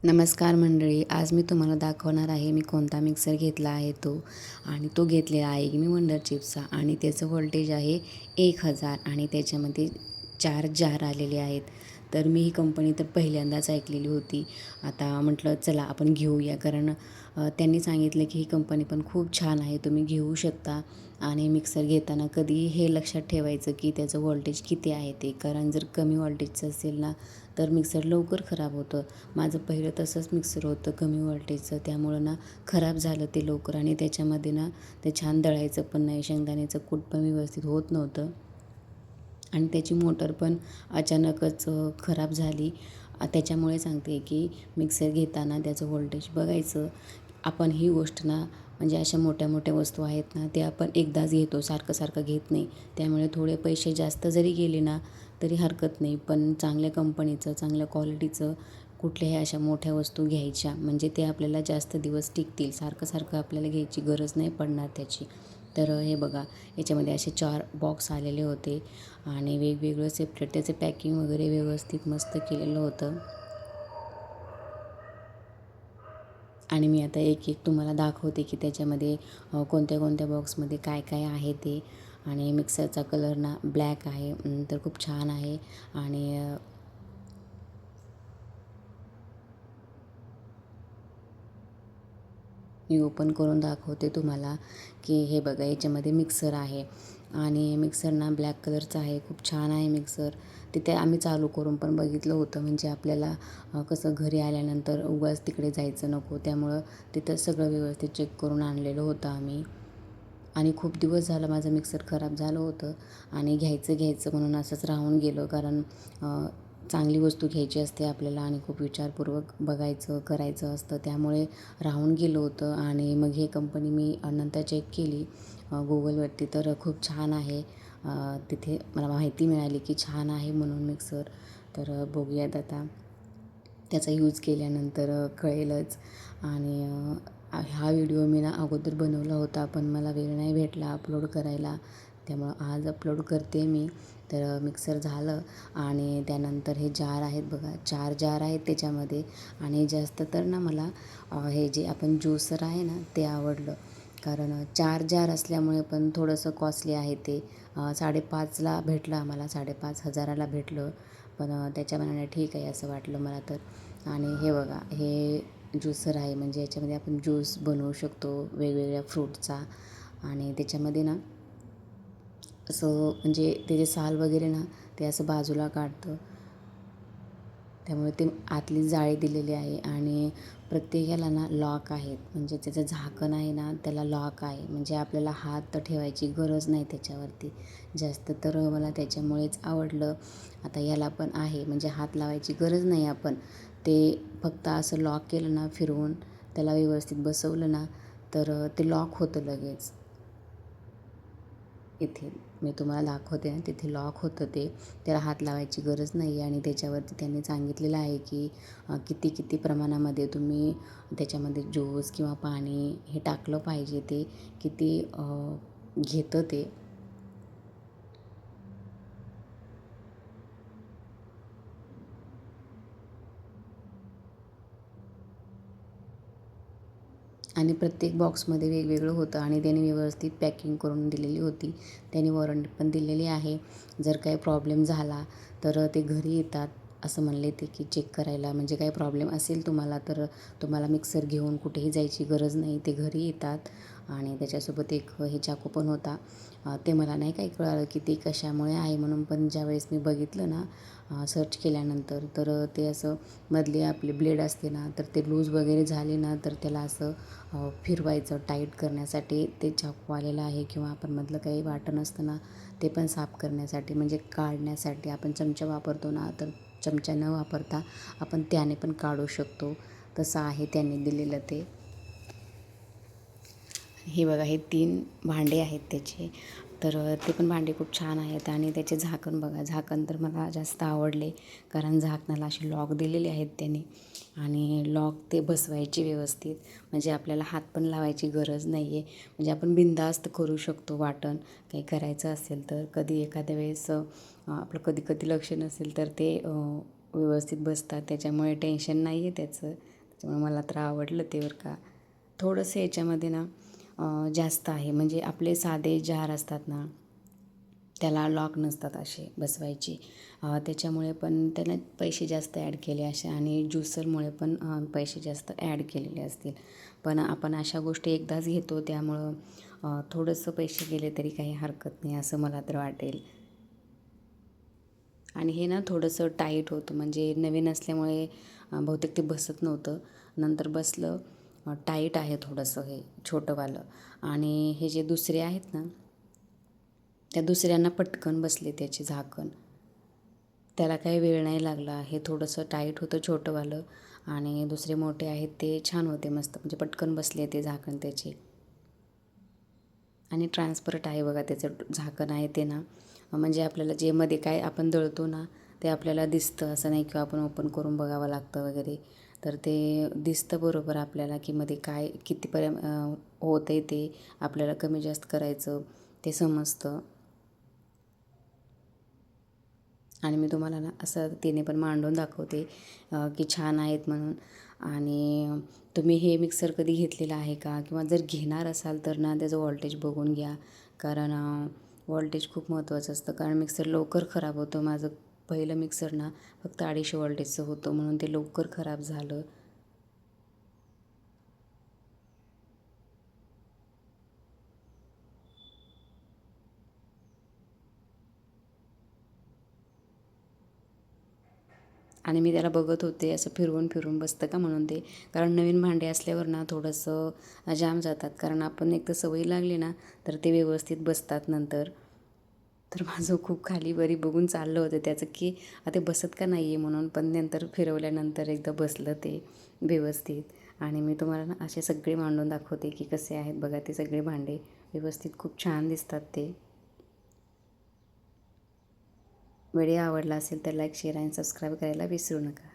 नमस्कार मंडळी. आज मी तुम्हाला दाखवणार आहे मी कोणता मिक्सर घेतला आहे तो. आणि तो घेतलेला आहे मी वंडर चिप्सचा आणि त्याचं व्होल्टेज आहे 1000 आणि त्याच्यामध्ये 4 जार आलेले आहेत. तर मी ही कंपनी तर पहिल्यांदाच ऐकलेली होती. आता म्हटलं चला आपण घेऊया, कारण त्यांनी सांगितलं की ही कंपनी पण खूप छान आहे, तुम्ही घेऊ शकता. आणि मिक्सर घेताना कधी हे लक्षात ठेवायचं की त्याचं व्होल्टेज किती आहे ते, कारण जर कमी व्होल्टेजचं असेल ना तर मिक्सर लवकर खराब होतं. माझं पहिलं तसंच मिक्सर होतं कमी व्होल्टेजचं, त्यामुळं ना खराब झालं ते लवकर आणि त्याच्यामध्ये ना ते छान दळायचं पण नाही, शेंगदाण्याचं कूट पण व्यवस्थित होत नव्हतं आणि त्याची मोटर पण अचानकच खराब झाली. त्याच्यामुळे सांगते की मिक्सर घेताना त्याचं व्होल्टेज बघायचं. आपण ही गोष्ट ना म्हणजे अशा मोठ्या मोठ्या वस्तू आहेत ना ते आपण एकदाच घेतो, सारखं सारखं घेत नाही. त्यामुळे थोडे पैसे जास्त जरी गेले ना तरी हरकत नाही, पण चांगल्या कंपनीचं चांगल्या क्वालिटीचं कुठल्याही अशा मोठ्या वस्तू घ्यायच्या, म्हणजे ते आपल्याला जास्त दिवस टिकतील. सारखं सारखं आपल्याला घ्यायची गरज नाही पडणार त्याची. तर हे बघा, याच्यामध्ये असे 4 बॉक्स आलेले होते आणि वेगवेगळं सेपरेट त्याचे पॅकिंग वगैरे व्यवस्थित मस्त केलेलं होतं. आणि मी आता एक एक तुम्हाला दाखवते की त्याच्यामध्ये कोणत्या कोणत्या बॉक्समध्ये काय काय आहे ते. आणि मिक्सरचा कलर ना ब्लॅक आहे, तर खूप छान आहे. आणि मी ओपन करून दाखवते तुम्हाला की हे बघा, याच्यामध्ये मिक्सर आहे आणि मिक्सर ना ब्लॅक कलरचा आहे, खूप छान आहे मिक्सर. तिथे आम्ही चालू करून पण बघितलं होतं, म्हणजे आपल्याला कसं घरी आल्यानंतर उगाच तिकडे जायचं नको, त्यामुळं तिथं सगळं व्यवस्थित चेक करून आणलेलं होतं आम्ही. आणि खूप दिवस झालं माझं मिक्सर खराब झालं होतं आणि घ्यायचं घ्यायचं म्हणून असंच राहून गेलं, कारण चांगली वस्तू घ्यायची असते आपल्याला आणि खूप विचारपूर्वक बघायचं करायचं असतं, त्यामुळे राहून गेलं होतं. आणि मग ही कंपनी मी नंतर चेक केली गुगलवरती, तर खूप छान आहे. तिथे मला माहिती मिळाली की छान आहे म्हणून मिक्सर. तर बघूयात आता त्याचा यूज केल्यानंतर कळेलच. आणि हा व्हिडिओ मी ना अगोदर बनवला होता, पण मला वेळ नाही भेटला अपलोड करायला, त्यामुळं आज अपलोड करते मी. तर मिक्सर झालं आणि त्यानंतर हे जार आहेत बघा, 4 जार आहेत त्याच्यामध्ये. आणि जास्त तर ना मला हे जे आपण ज्यूसर आहे ना ते आवडलं, कारण 4 जार असल्यामुळे पण थोडंसं कॉस्टली आहे ते. 5,500ला भेटलं आम्हाला, 5,500ला भेटलं, पण त्याच्या मनाने ठीक आहे असं वाटलं मला तर. आणि हे बघा, हे ज्यूसर आहे, म्हणजे याच्यामध्ये आपण ज्यूस बनवू शकतो वेगवेगळ्या फ्रूटचा. आणि त्याच्यामध्ये ना असं म्हणजे त्याचे साल वगैरे ना ते असं बाजूला काढतं, त्यामुळे ते आतली जाळी दिलेली आहे. आणि प्रत्येकाला ना लॉक आहेत, म्हणजे त्याचं झाकण आहे ना त्याला लॉक आहे, म्हणजे आपल्याला हात तर ठेवायची गरज नाही त्याच्यावरती जास्त. तर मला त्याच्यामुळेच आवडलं. आता याला पण आहे, म्हणजे हात लावायची गरज नाही आपण, ते फक्त असं लॉक केलं ना फिरवून त्याला व्यवस्थित बसवलं ना तर ते लॉक होतं लगेच. इथे मी तुम्हाला दाखवते ना, तिथे लॉक होतं ते, त्याला हात लावायची गरज नाही. आणि त्याच्यावरती त्यांनी सांगितलेलं आहे की किती किती प्रमाणामध्ये तुम्ही त्याच्यामध्ये ज्यूस किंवा पाणी हे टाकलं पाहिजे, ते किती घेतं ते. आणि प्रत्येक बॉक्समध्ये वेगवेगळं होतं आणि त्याने व्यवस्थित पॅकिंग करून दिलेली होती. त्याने वॉरंटी पण दिलेली आहे. जर काही प्रॉब्लेम झाला तर ते घरी येतात, असं म्हणले ते की चेक करायला, म्हणजे काही प्रॉब्लेम असेल तुम्हाला तर तुम्हाला मिक्सर घेऊन कुठेही जायची गरज नाही, ते घरी येतात. आणि त्याच्यासोबत एक हे चाकू पण होता. ते मला नाही काही कळालं की ते कशामुळे आहे म्हणून, पण ज्यावेळेस मी बघितलं ना सर्च केल्यानंतर, तर ते असं मधली आपली ब्लेड असते ना, तर ते लूज वगैरे झाले ना तर त्याला असं फिरवायचं टाईट करण्यासाठी ते चाकू आलेलं आहे. किंवा आपण मधलं काही वाटण असतं ना ते पण साफ करण्यासाठी, म्हणजे काढण्यासाठी. आपण चमचा वापरतो ना, तर चमचा न वापरता आपण त्याने पण काढू शकतो, तसं आहे त्यांनी दिलेलं ते. हे बघा, हे 3 भांडे आहेत त्याचे, तर ते पण भांडे खूप छान आहेत. आणि त्याचे झाकण बघा, झाकण तर मला जास्त आवडले, कारण झाकणाला असे लॉक दिलेले आहेत त्यांनी. आणि लॉक ते बसवायचे व्यवस्थित, म्हणजे आपल्याला हात पण लावायची गरज नाही आहे, म्हणजे आपण बिनधास्त करू शकतो वाटण काही करायचं असेल तर. कधी एखाद्या वेळेस आपलं कधी कधी लक्ष नसेल तर ते व्यवस्थित बसतात, त्याच्यामुळे टेन्शन नाही आहे त्याचं. त्याच्यामुळे मला तर आवडलं ते बरं का. थोडंसं याच्यामध्ये ना जास्त आहे, म्हणजे आपले साधे जार असतात ना त्याला लॉक नसतात असे बसवायचे, त्याच्यामुळे पण त्याने पैसे जास्त ॲड केले असे, आणि ज्युसरमुळे पण पैसे जास्त ॲड केलेले असतील. पण आपण अशा गोष्टी एकदाच घेतो, त्यामुळं थोडंसं पैसे गेले तरी काही हरकत नाही असं मला तर वाटेल. आणि हे ना थोडंसं टाईट होतं, म्हणजे नवीन असल्यामुळे बहुतेक ते बसत नव्हतं. नंतर बसलं. टाईट आहे थोडंसं हे छोटंवालं. आणि हे जे दुसरे आहेत ना, त्या दुसऱ्यांना पटकन बसले त्याचे झाकण. त्याला काही वेळ नाही लागला. हे थोडंसं टाईट होतं छोटंवालं, आणि दुसरे मोठे आहेत ते छान होते मस्त, म्हणजे पटकन बसले ते झाकण त्याचे. आणि ट्रान्सपरंट आहे बघा त्याचं झाकण आहे ते ना, म्हणजे आपल्याला जे मध्ये काय आपण दळतो ना ते आपल्याला दिसतं, असं नाही किंवा आपण ओपन करून बघावं लागतं वगैरे. तर ते दिसतं बरोबर आपल्याला की मध्ये काय कितीपर्यंत होतं आहे, ते आपल्याला कमी जास्त करायचं ते समजतं. आणि मी तुम्हाला ना असं तिने पण मांडून दाखवते की छान आहेत म्हणून. आणि तुम्ही हे मिक्सर कधी घेतलेलं आहे का, किंवा जर घेणार असाल तर ना त्याचं वॉल्टेज बघून घ्या, कारण वॉल्टेज खूप महत्त्वाचं असतं. कारण मिक्सर लवकर खराब होतं. माझं पहिलं मिक्सर ना फक्त 250 वॉल्टेजचं होतं, म्हणून ते लवकर खराब झालं. आणि मी त्याला बघत होते असं फिरवून फिरवून बसतं का म्हणून ते, कारण नवीन भांडे असल्यावर ना थोडंसं जाम जातात, कारण आपण एक तर सवय लागली ना तर ते व्यवस्थित बसतात नंतर. तर माझं खूप खाली वरी बघून चाललं होतं त्याचं की आता बसत का नाही आहे म्हणून, पण नंतर फिरवल्यानंतर एकदा बसलं ते व्यवस्थित. आणि मी तुम्हाला ना असे सगळे मांडून दाखवते की कसे आहेत बघा ते सगळे भांडे व्यवस्थित, खूप छान दिसतात ते. व्हिडिओ आवडला असेल तर लाईक, शेअर आणि सबस्क्राईब करायला विसरू नका.